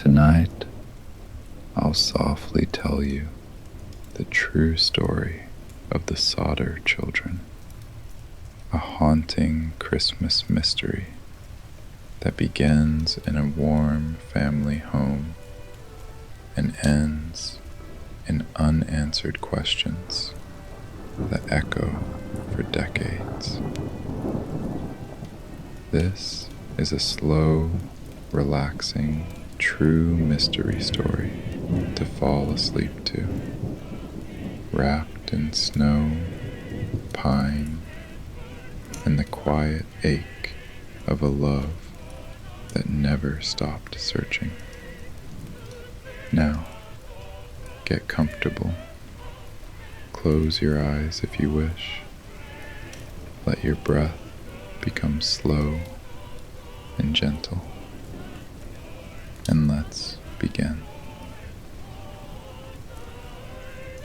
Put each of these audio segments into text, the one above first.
Tonight, I'll softly tell you the true story of the Sodder children, a haunting Christmas mystery that begins in a warm family home and ends in unanswered questions that echo for decades. This is a slow, relaxing, true mystery story to fall asleep to, wrapped in snow, pine, and the quiet ache of a love that never stopped searching. Now, get comfortable. Close your eyes if you wish. Let your breath become slow and gentle. And let's begin.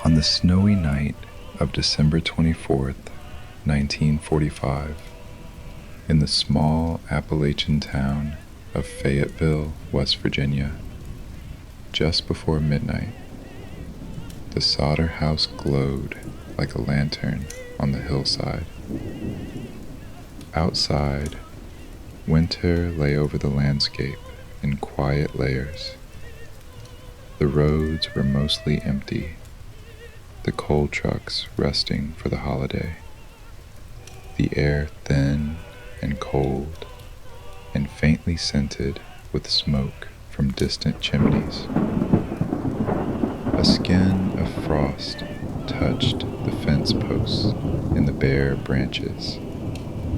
On the snowy night of December 24th, 1945, in the small Appalachian town of Fayetteville, West Virginia, just before midnight, the Sodder house glowed like a lantern on the hillside. Outside, winter lay over the landscape in quiet layers. The roads were mostly empty, the coal trucks resting for the holiday, the air thin and cold and faintly scented with smoke from distant chimneys. A skin of frost touched the fence posts and the bare branches,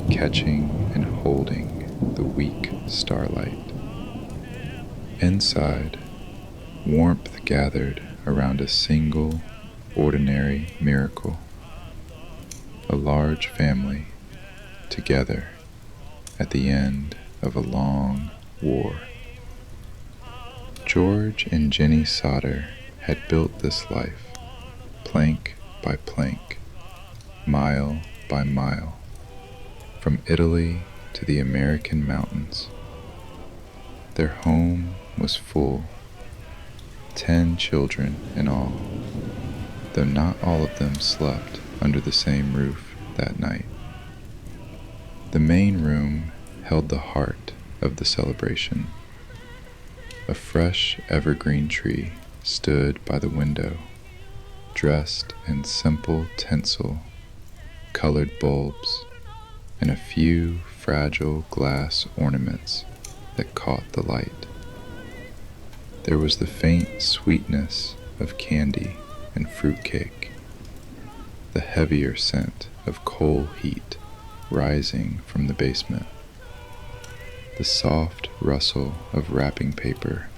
catching and holding the weak starlight. Inside, warmth gathered around a single, ordinary miracle. A large family, together at the end of a long war. George and Jenny Sodder had built this life, plank by plank, mile by mile, from Italy to the American mountains. Their home was full, 10 children in all, though not all of them slept under the same roof that night. The main room held the heart of the celebration. A fresh evergreen tree stood by the window, dressed in simple tinsel, colored bulbs, and a few fragile glass ornaments that caught the light. There was the faint sweetness of candy and fruitcake, the heavier scent of coal heat rising from the basement, the soft rustle of wrapping paper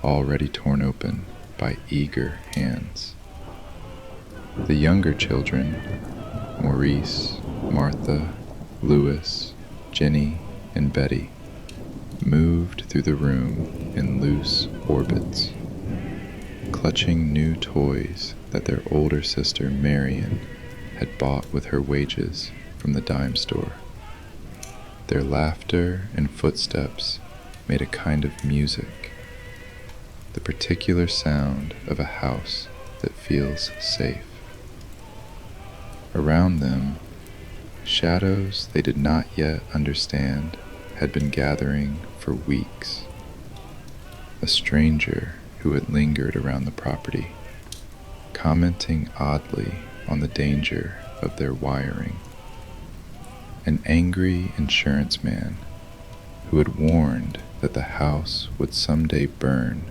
already torn open by eager hands. The younger children, Maurice, Martha, Louis, Jenny, and Betty, moved through the room in loose orbits, clutching new toys that their older sister Marion had bought with her wages from the dime store. Their laughter and footsteps made a kind of music, the particular sound of a house that feels safe. Around them, shadows they did not yet understand had been gathering for weeks. A stranger who had lingered around the property, commenting oddly on the danger of their wiring. An angry insurance man who had warned that the house would someday burn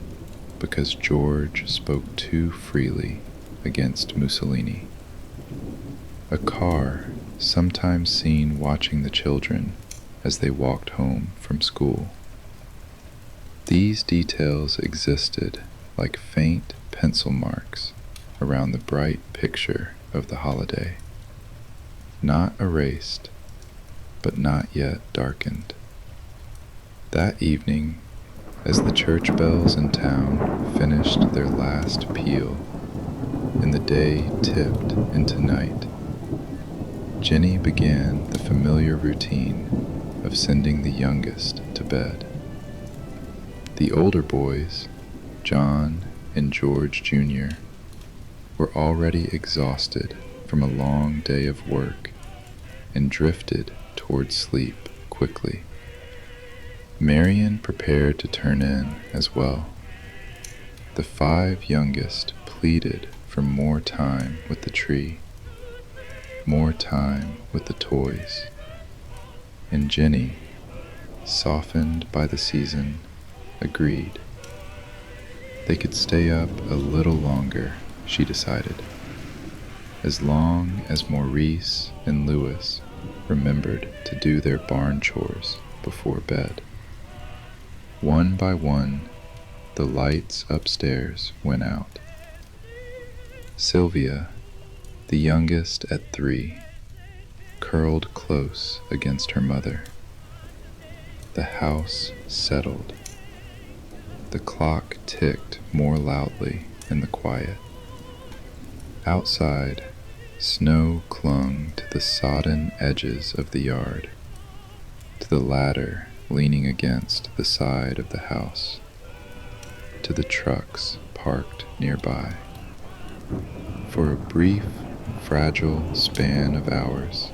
because George spoke too freely against Mussolini. A car sometimes seen watching the children as they walked home from school. These details existed like faint pencil marks around the bright picture of the holiday, not erased, but not yet darkened. That evening, as the church bells in town finished their last peal and the day tipped into night, Jenny began the familiar routine of sending the youngest to bed. The older boys, John and George Jr., were already exhausted from a long day of work and drifted toward sleep quickly. Marion prepared to turn in as well. The 5 youngest pleaded for more time with the tree, more time with the toys, and Jenny, softened by the season, agreed. They could stay up a little longer, she decided, as long as Maurice and Louis remembered to do their barn chores before bed. One by one, the lights upstairs went out. Sylvia, the youngest at 3, curled close against her mother. The house settled. The clock ticked more loudly in the quiet. Outside, snow clung to the sodden edges of the yard, to the ladder leaning against the side of the house, to the trucks parked nearby. For a brief, fragile span of hours,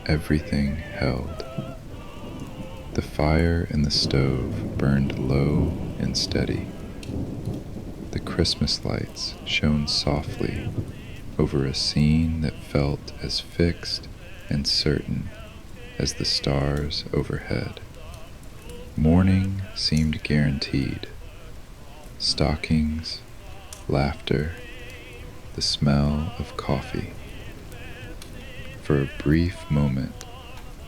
everything held. The fire in the stove burned low and steady. The Christmas lights shone softly over a scene that felt as fixed and certain as the stars overhead. Morning seemed guaranteed. Stockings, laughter, the smell of coffee. For a brief moment,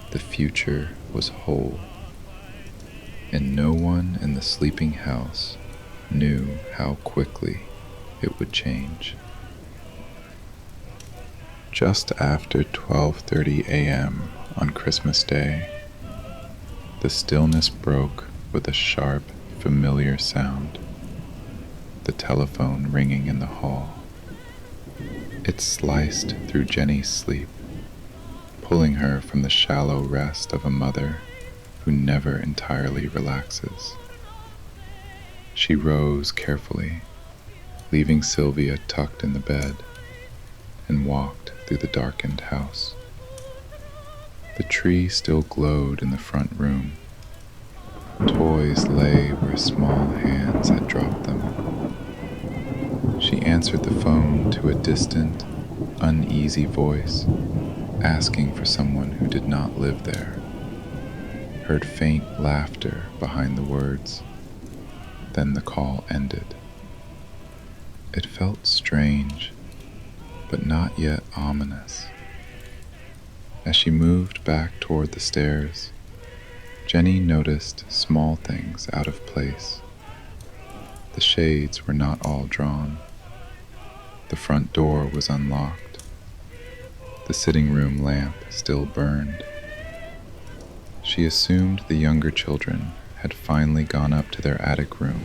the future was whole, and no one in the sleeping house knew how quickly it would change. Just after 12:30 a.m. on Christmas Day, the stillness broke with a sharp, familiar sound, the telephone ringing in the hall. It sliced through Jenny's sleep, pulling her from the shallow rest of a mother who never entirely relaxes. She rose carefully, leaving Sylvia tucked in the bed, and walked through the darkened house. The tree still glowed in the front room. Toys lay where small hands had dropped them. She answered the phone to a distant, uneasy voice, asking for someone who did not live there. Heard faint laughter behind the words. Then the call ended. It felt strange, but not yet ominous. As she moved back toward the stairs, Jenny noticed small things out of place. The shades were not all drawn. The front door was unlocked. The sitting room lamp still burned. She assumed the younger children had finally gone up to their attic room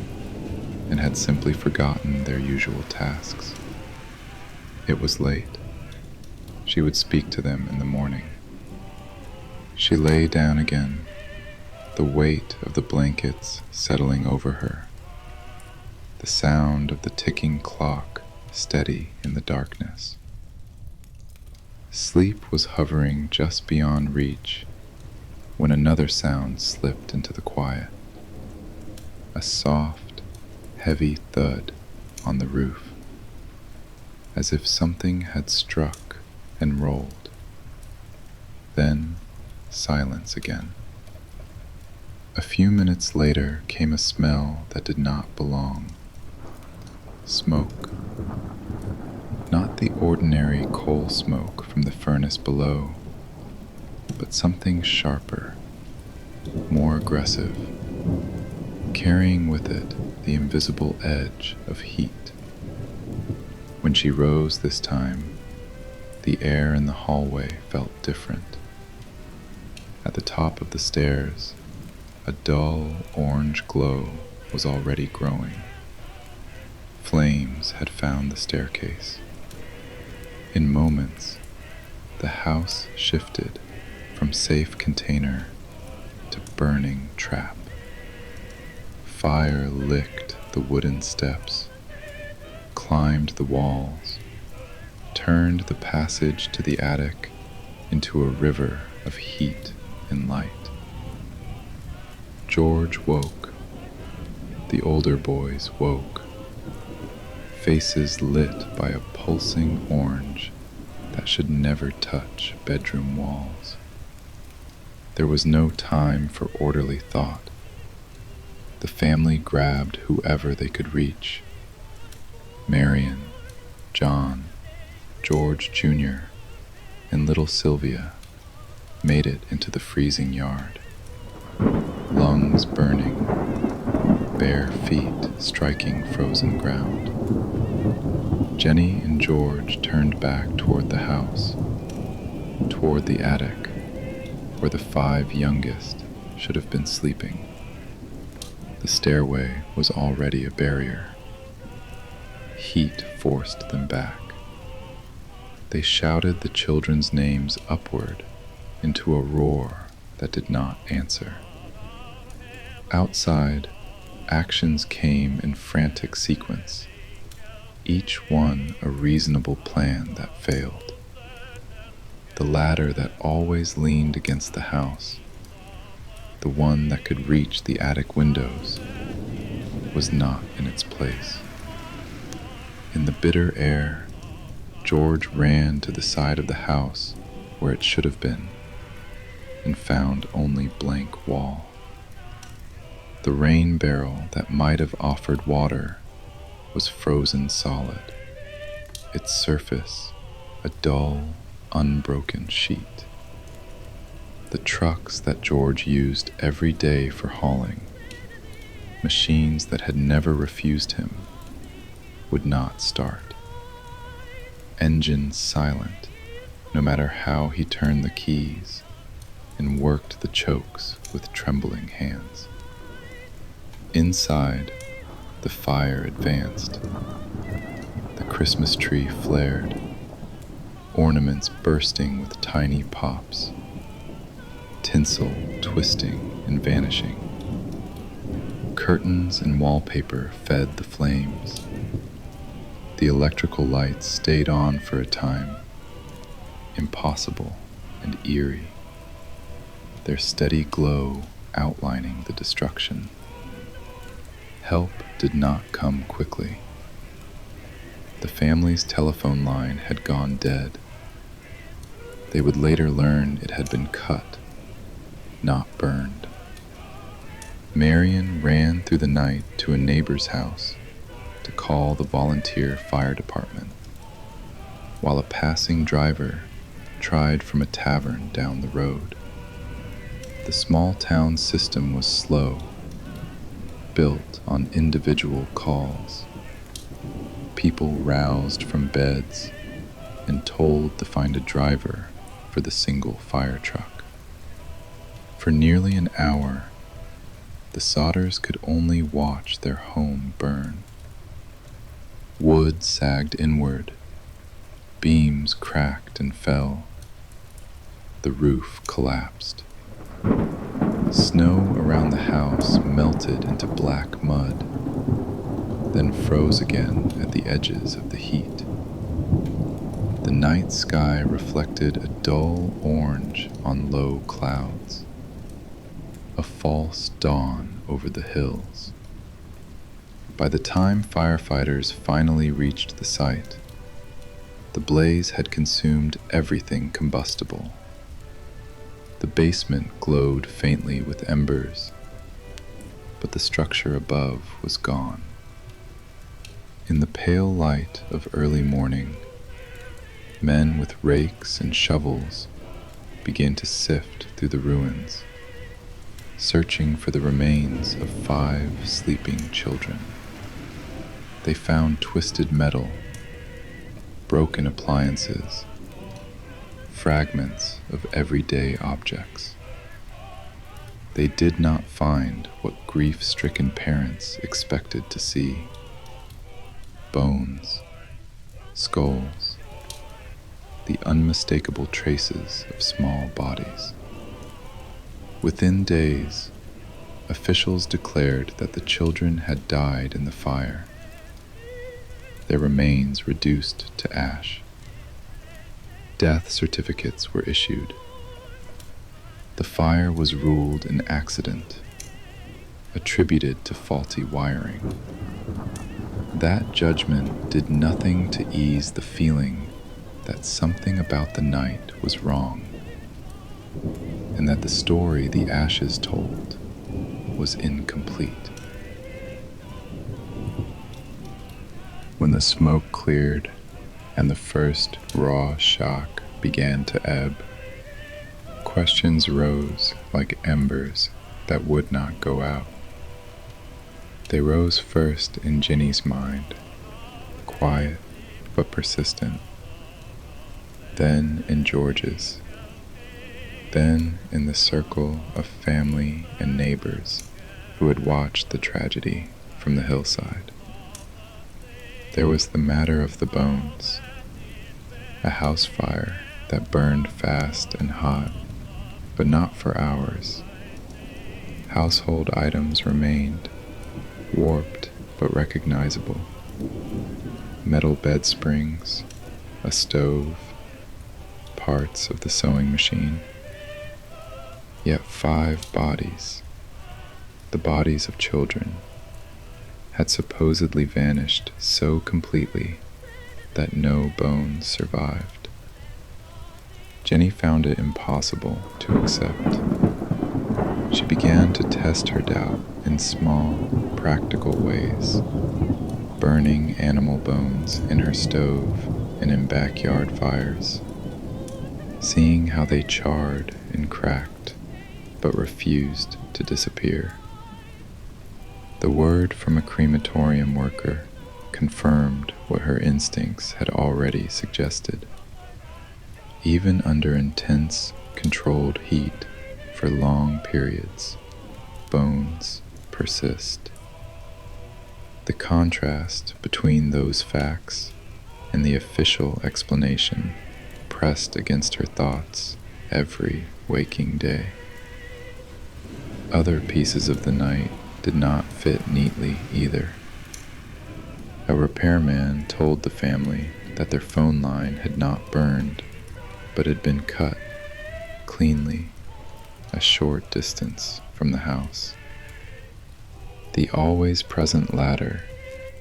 and had simply forgotten their usual tasks. It was late. She would speak to them in the morning. She lay down again, the weight of the blankets settling over her, the sound of the ticking clock steady in the darkness. Sleep was hovering just beyond reach when another sound slipped into the quiet, a soft, heavy thud on the roof, as if something had struck and rolled. Then silence again. A few minutes later came a smell that did not belong. Smoke. Not the ordinary coal smoke from the furnace below, but something sharper, more aggressive, carrying with it the invisible edge of heat. When she rose this time, the air in the hallway felt different. At the top of the stairs, a dull orange glow was already growing. Flames had found the staircase. In moments, the house shifted from safe container to burning trap. fire licked the wooden steps, climbed the walls, turned the passage to the attic into a river of heat and light. George woke. The older boys woke, faces lit by a pulsing orange that should never touch bedroom walls. There was no time for orderly thought. The family grabbed whoever they could reach. Marion, John, George Jr., and little Sylvia made it into the freezing yard, lungs burning, bare feet striking frozen ground. Jenny and George turned back toward the house, toward the attic, where the 5 youngest should have been sleeping. The stairway was already a barrier. Heat forced them back. They shouted the children's names upward into a roar that did not answer. Outside, actions came in frantic sequence, each one a reasonable plan that failed. The ladder that always leaned against the house, the one that could reach the attic windows, was not in its place. In the bitter air, George ran to the side of the house where it should have been, and found only blank wall. The rain barrel that might have offered water was frozen solid, its surface a dull, unbroken sheet. The trucks that George used every day for hauling, machines that had never refused him, would not start. Engines silent, no matter how he turned the keys and worked the chokes with trembling hands. Inside, the fire advanced. The Christmas tree flared, ornaments bursting with tiny pops, tinsel twisting and vanishing. Curtains and wallpaper fed the flames. The electrical lights stayed on for a time, impossible and eerie, their steady glow outlining the destruction. Help did not come quickly. The family's telephone line had gone dead. They would later learn it had been cut, not burned. Marion ran through the night to a neighbor's house to call the volunteer fire department, while a passing driver tried from a tavern down the road. The small town system was slow, built on individual calls, people roused from beds and told to find a driver for the single fire truck. For nearly an hour, the Sodders could only watch their home burn. Wood sagged inward, beams cracked and fell, the roof collapsed. Snow around the house melted into black mud, then froze again at the edges of the heat. The night sky reflected a dull orange on low clouds, a false dawn over the hills. By the time firefighters finally reached the site, the blaze had consumed everything combustible. The basement glowed faintly with embers, but the structure above was gone. In the pale light of early morning, men with rakes and shovels began to sift through the ruins, searching for the remains of 5 sleeping children. They found twisted metal, broken appliances, fragments of everyday objects. They did not find what grief-stricken parents expected to see: bones, skulls, the unmistakable traces of small bodies. Within days, officials declared that the children had died in the fire, their remains reduced to ash. Death certificates were issued. The fire was ruled an accident, attributed to faulty wiring. That judgment did nothing to ease the feeling that something about the night was wrong, and that the story the ashes told was incomplete. When the smoke cleared and the first raw shock began to ebb, questions rose like embers that would not go out. They rose first in Jenny's mind, quiet but persistent, then in George's, then in the circle of family and neighbors who had watched the tragedy from the hillside. There was the matter of the bones, a house fire that burned fast and hot, but not for hours. Household items remained, warped but recognizable. Metal bed springs, a stove, parts of the sewing machine. Yet 5 bodies, the bodies of children, had supposedly vanished so completely that no bones survived. Jenny found it impossible to accept. She began to test her doubt in small, practical ways, burning animal bones in her stove and in backyard fires, seeing how they charred and cracked, but refused to disappear. The word from a crematorium worker confirmed what her instincts had already suggested. Even under intense, controlled heat for long periods, bones persist. The contrast between those facts and the official explanation pressed against her thoughts every waking day. Other pieces of the night did not fit neatly either. A repairman told the family that their phone line had not burned, but had been cut cleanly a short distance from the house. The always present ladder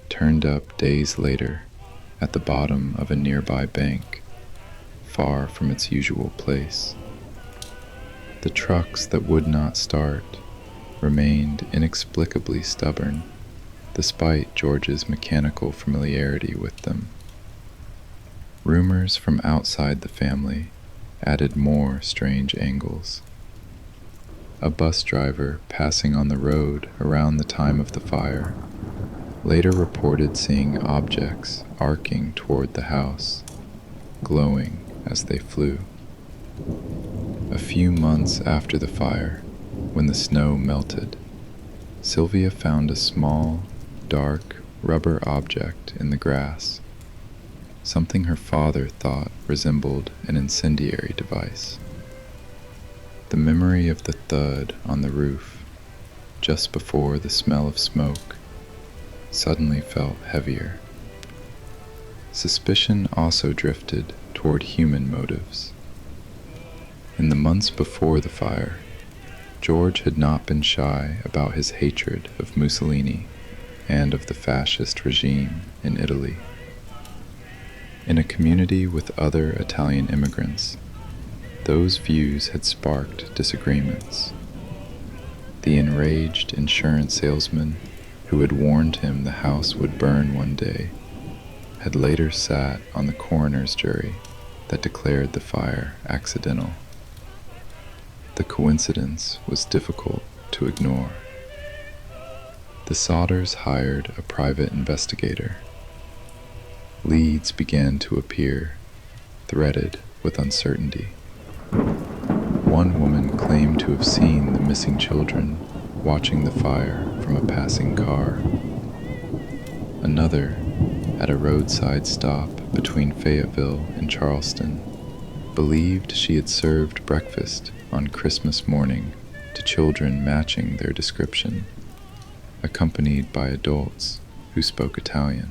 turned up days later at the bottom of a nearby bank, far from its usual place. The trucks that would not start remained inexplicably stubborn, despite George's mechanical familiarity with them. Rumors from outside the family added more strange angles. A bus driver passing on the road around the time of the fire later reported seeing objects arcing toward the house, glowing as they flew. A few months after the fire, when the snow melted, Sylvia found a small, dark, rubber object in the grass, something her father thought resembled an incendiary device. The memory of the thud on the roof, just before the smell of smoke, suddenly felt heavier. Suspicion also drifted toward human motives. In the months before the fire, George had not been shy about his hatred of Mussolini and of the fascist regime in Italy. In a community with other Italian immigrants, those views had sparked disagreements. The enraged insurance salesman who had warned him the house would burn one day had later sat on the coroner's jury that declared the fire accidental. The coincidence was difficult to ignore. The Sodders hired a private investigator. Leads began to appear, threaded with uncertainty. One woman claimed to have seen the missing children watching the fire from a passing car. Another, at a roadside stop between Fayetteville and Charleston, believed she had served breakfast on Christmas morning to children matching their description, accompanied by adults who spoke Italian.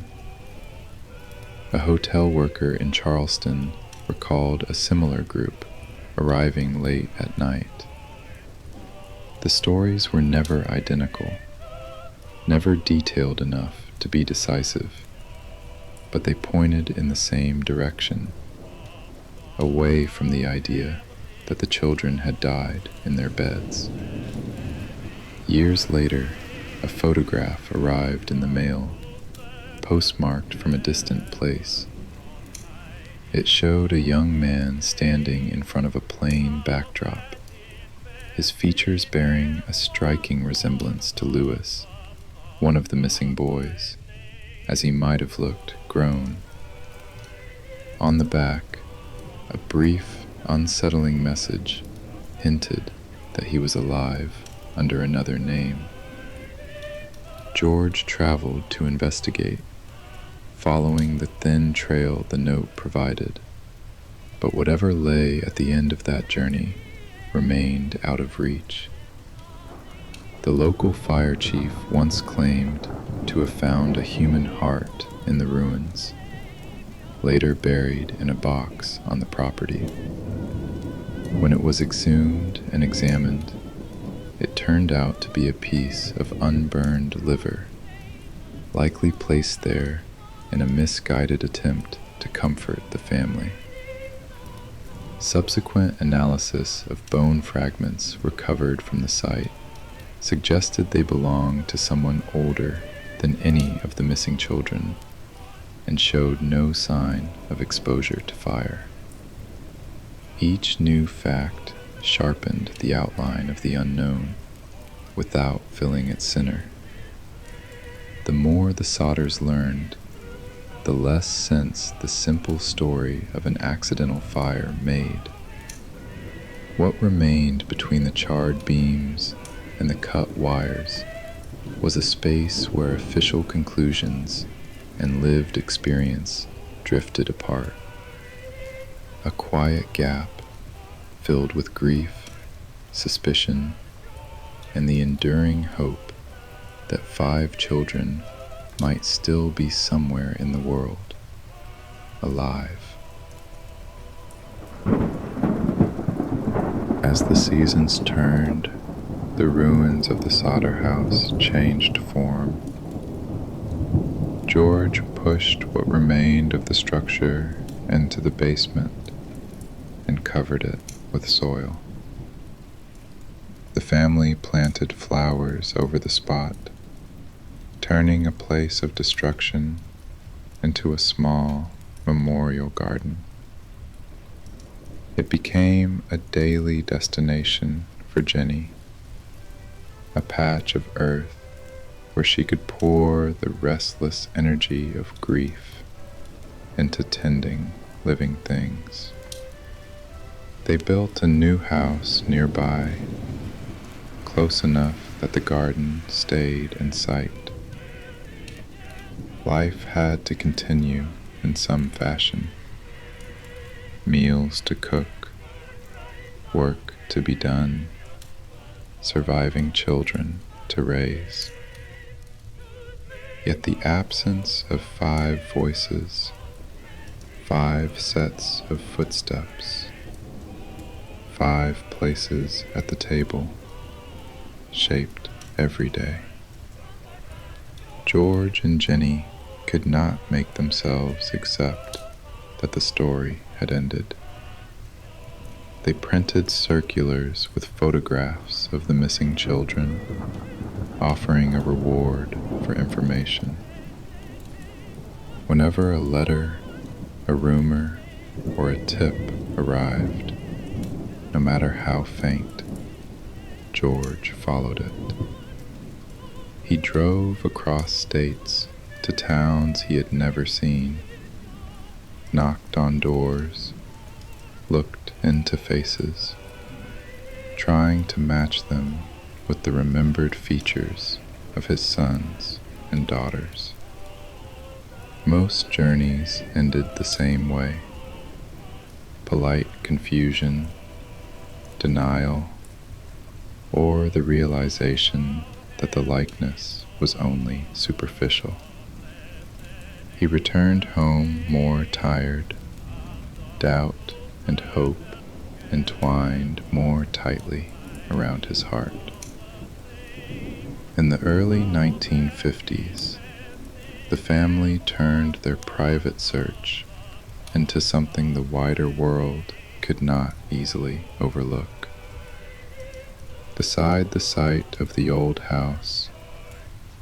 A hotel worker in Charleston recalled a similar group arriving late at night. The stories were never identical, never detailed enough to be decisive, but they pointed in the same direction, away from the idea that the children had died in their beds. Years later, a photograph arrived in the mail, postmarked from a distant place. It showed a young man standing in front of a plain backdrop, his features bearing a striking resemblance to Lewis, one of the missing boys, as he might have looked grown. On the back, a brief, unsettling message hinted that he was alive under another name. George traveled to investigate, following the thin trail the note provided, but whatever lay at the end of that journey remained out of reach. The local fire chief once claimed to have found a human heart in the ruins, later buried in a box on the property. When it was exhumed and examined, it turned out to be a piece of unburned liver, likely placed there in a misguided attempt to comfort the family. Subsequent analysis of bone fragments recovered from the site suggested they belonged to someone older than any of the missing children and showed no sign of exposure to fire. Each new fact sharpened the outline of the unknown without filling its center. The more the Sodders learned, the less sense the simple story of an accidental fire made. What remained between the charred beams and the cut wires was a space where official conclusions and lived experience drifted apart. A quiet gap filled with grief, suspicion, and the enduring hope that 5 children might still be somewhere in the world, alive. As the seasons turned, the ruins of the Sodder house changed form. George pushed what remained of the structure into the basement and covered it with soil. The family planted flowers over the spot, turning a place of destruction into a small memorial garden. It became a daily destination for Jenny, a patch of earth where she could pour the restless energy of grief into tending living things. They built a new house nearby, close enough that the garden stayed in sight. Life had to continue in some fashion. Meals to cook, work to be done, surviving children to raise. Yet the absence of 5 voices, 5 sets of footsteps, 5 places at the table shaped every day. George and Jenny could not make themselves accept that the story had ended. They printed circulars with photographs of the missing children, offering a reward for information. Whenever a letter, a rumor, or a tip arrived, no matter how faint, George followed it. He drove across states to towns he had never seen, knocked on doors, looked into faces, trying to match them with the remembered features of his sons and daughters. Most journeys ended the same way: polite confusion, denial, or the realization that the likeness was only superficial. He returned home more tired. Doubt and hope entwined more tightly around his heart. In the early 1950s, the family turned their private search into something the wider world could not easily overlook. Beside the site of the old house,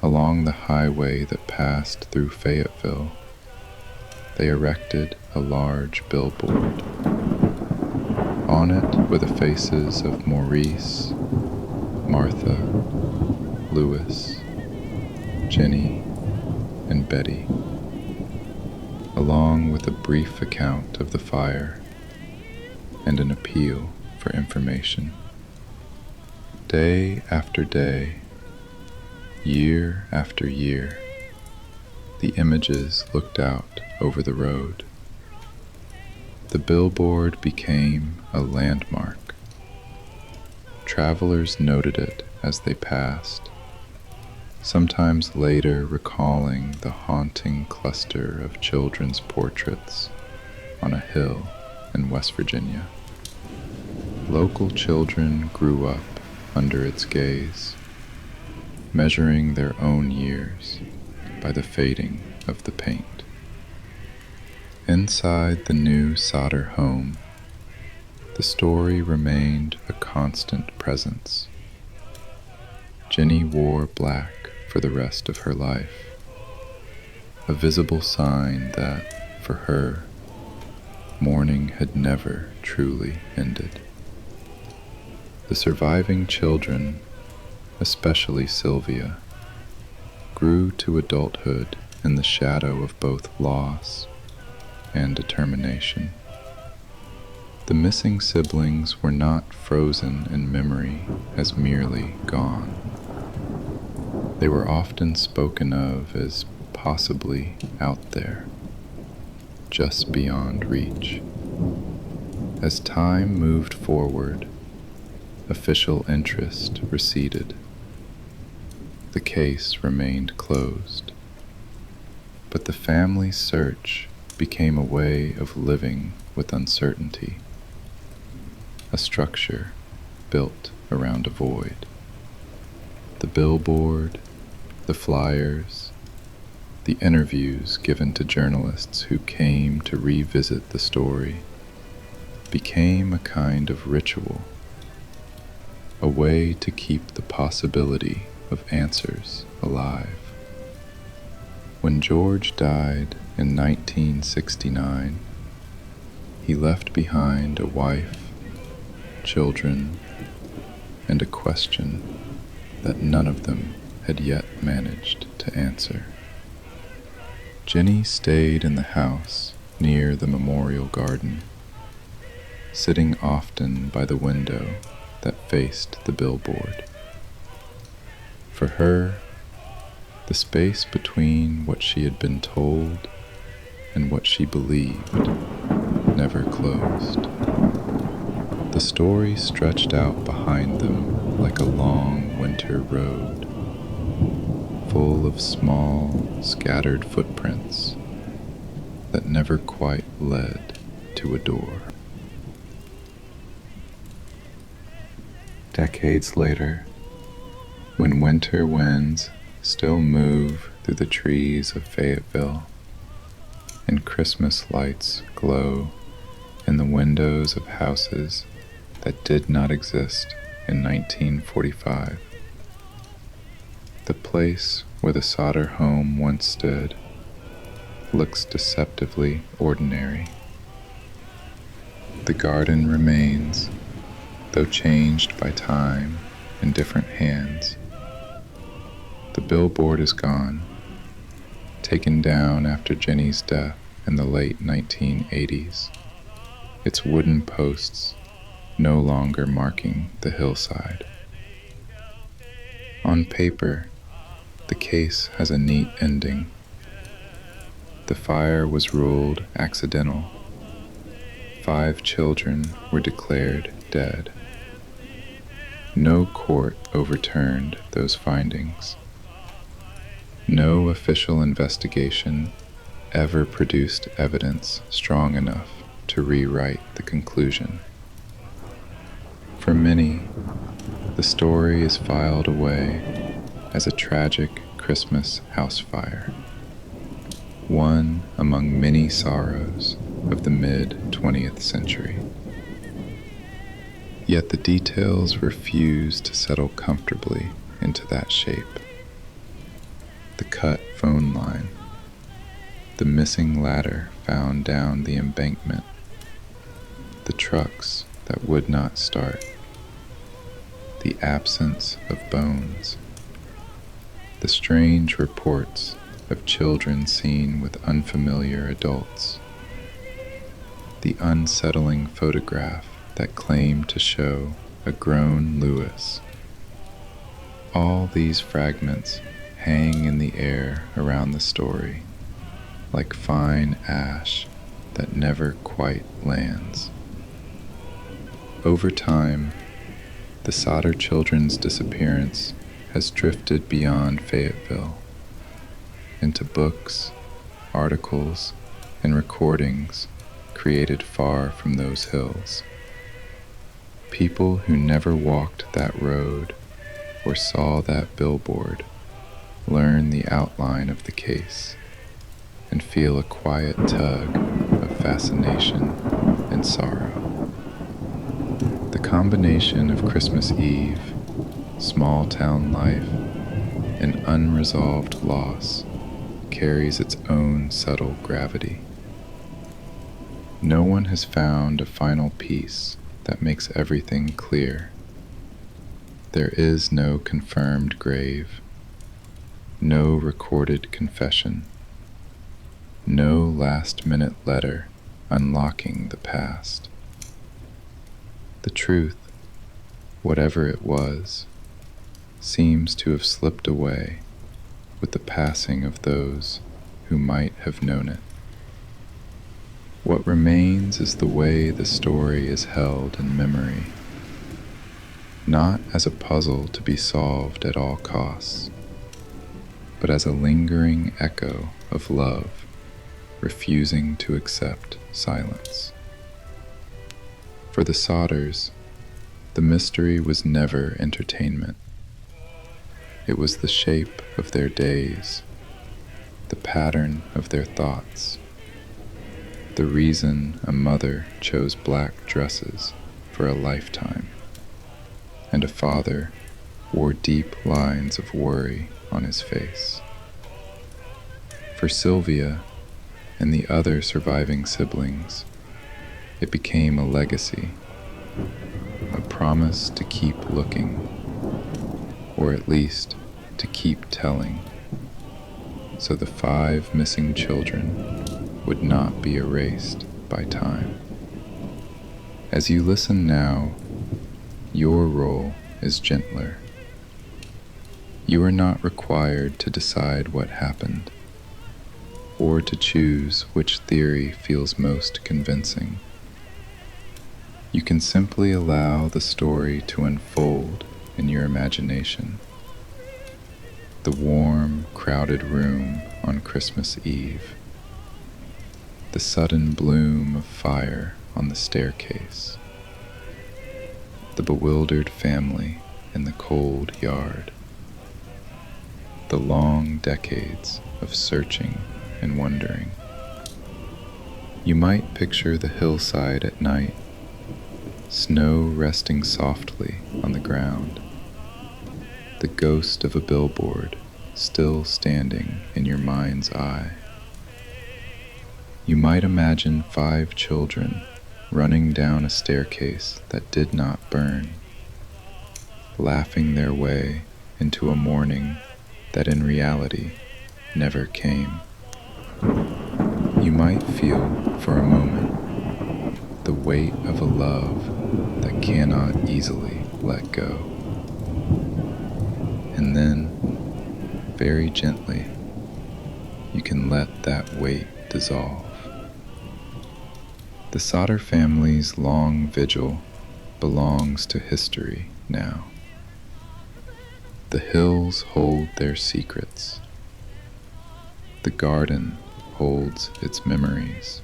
along the highway that passed through Fayetteville, they erected a large billboard. On it were the faces of Maurice, Martha, Louis, Jenny, and Betty, along with a brief account of the fire and an appeal for information. Day after day, year after year, the images looked out over the road. The billboard became a landmark. Travelers noted it as they passed, sometimes later recalling the haunting cluster of children's portraits on a hill in West Virginia. Local children grew up under its gaze, measuring their own years by the fading of the paint. Inside the new Sodder home, the story remained a constant presence. Jenny wore black for the rest of her life, a visible sign that, for her, mourning had never truly ended. The surviving children, especially Sylvia, grew to adulthood in the shadow of both loss and determination. The missing siblings were not frozen in memory as merely gone. They were often spoken of as possibly out there, just beyond reach. As time moved forward, official interest receded. The case remained closed, but the family's search became a way of living with uncertainty, a structure built around a void. The billboard, the flyers, the interviews given to journalists who came to revisit the story became a kind of ritual, a way to keep the possibility of answers alive. When George died in 1969, he left behind a wife, children, and a question that none of them had yet managed to answer. Jenny stayed in the house near the memorial garden, sitting often by the window that faced the billboard. For her, the space between what she had been told and what she believed never closed. The story stretched out behind them like a long winter road, full of small, scattered footprints that never quite led to a door. Decades later, when winter winds still move through the trees of Fayetteville and Christmas lights glow in the windows of houses that did not exist in 1945, the place where the Sodder home once stood looks deceptively ordinary. The garden remains, though changed by time in different hands. The billboard is gone, taken down after Jenny's death in the late 1980s, its wooden posts no longer marking the hillside. On paper, the case has a neat ending. The fire was ruled accidental. 5 children were declared dead. No court overturned those findings. No official investigation ever produced evidence strong enough to rewrite the conclusion. For many, the story is filed away as a tragic Christmas house fire, one among many sorrows of the mid-20th century. Yet the details refuse to settle comfortably into that shape. The cut phone line, the missing ladder found down the embankment, the trucks that would not start, the absence of bones, the strange reports of children seen with unfamiliar adults, the unsettling photograph that claimed to show a grown Lewis. All these fragments hang in the air around the story, like fine ash that never quite lands. Over time, the Sodder children's disappearance has drifted beyond Fayetteville into books, articles, and recordings created far from those hills. People who never walked that road or saw that billboard learn the outline of the case and feel a quiet tug of fascination and sorrow. The combination of Christmas Eve, small town life, and unresolved loss carries its own subtle gravity. No one has found a final piece that makes everything clear. There is no confirmed grave, no recorded confession, no last-minute letter unlocking the past. The truth, whatever it was, seems to have slipped away with the passing of those who might have known it. What remains is the way the story is held in memory, not as a puzzle to be solved at all costs, but as a lingering echo of love refusing to accept silence. For the Sodders, the mystery was never entertainment. It was the shape of their days, the pattern of their thoughts, the reason a mother chose black dresses for a lifetime, and a father wore deep lines of worry on his face. For Sylvia and the other surviving siblings, it became a legacy, a promise to keep looking, or at least to keep telling, so the 5 missing children would not be erased by time. As you listen now, your role is gentler. You are not required to decide what happened, or to choose which theory feels most convincing. You can simply allow the story to unfold in your imagination. The warm, crowded room on Christmas Eve, the sudden bloom of fire on the staircase, the bewildered family in the cold yard, the long decades of searching and wondering. You might picture the hillside at night, snow resting softly on the ground, the ghost of a billboard still standing in your mind's eye. You might imagine 5 children running down a staircase that did not burn, laughing their way into a morning that in reality never came. You might feel for a moment the weight of a love that cannot easily let go. And then, very gently, you can let that weight dissolve. The Sodder family's long vigil belongs to history now. The hills hold their secrets. The garden holds its memories.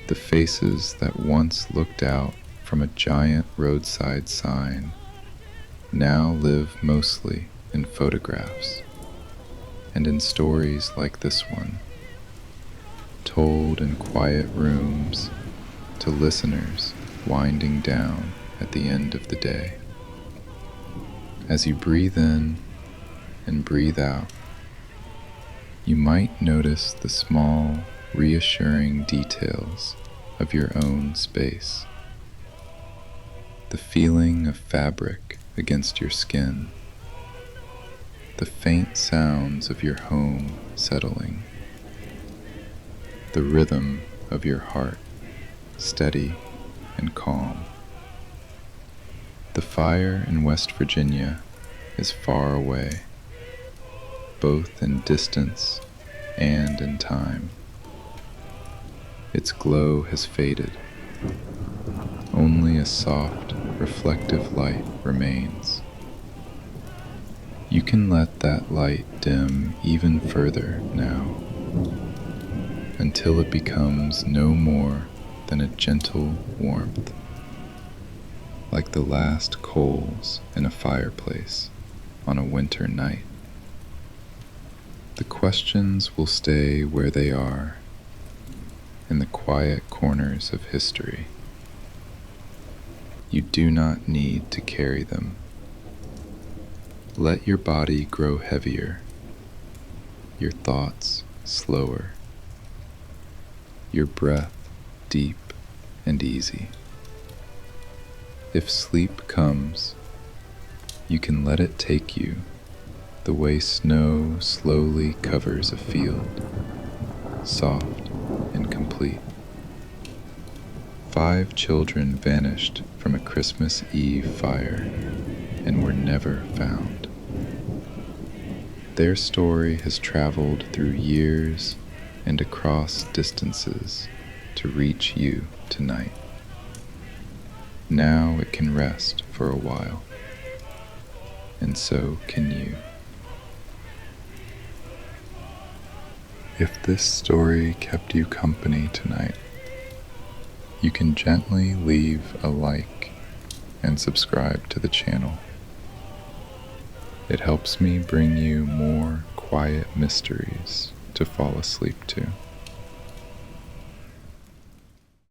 The faces that once looked out from a giant roadside sign now live mostly in photographs and in stories like this one, told in quiet rooms to listeners winding down at the end of the day. As you breathe in and breathe out, you might notice the small, reassuring details of your own space. The feeling of fabric against your skin, the faint sounds of your home settling, the rhythm of your heart, steady and calm. The fire in West Virginia is far away, both in distance and in time. Its glow has faded. Only a soft, reflective light remains. You can let that light dim even further now, until it becomes no more than a gentle warmth, like the last coals in a fireplace on a winter night. The questions will stay where they are, in the quiet corners of history. You do not need to carry them. Let your body grow heavier, your thoughts slower, your breath deep and easy. If sleep comes, you can let it take you the way snow slowly covers a field, soft and complete. 5 children vanished from a Christmas Eve fire and were never found. Their story has traveled through years and across distances to reach you tonight. Now it can rest for a while, and so can you. If this story kept you company tonight, you can gently leave a like and subscribe to the channel. It helps me bring you more quiet mysteries to fall asleep to.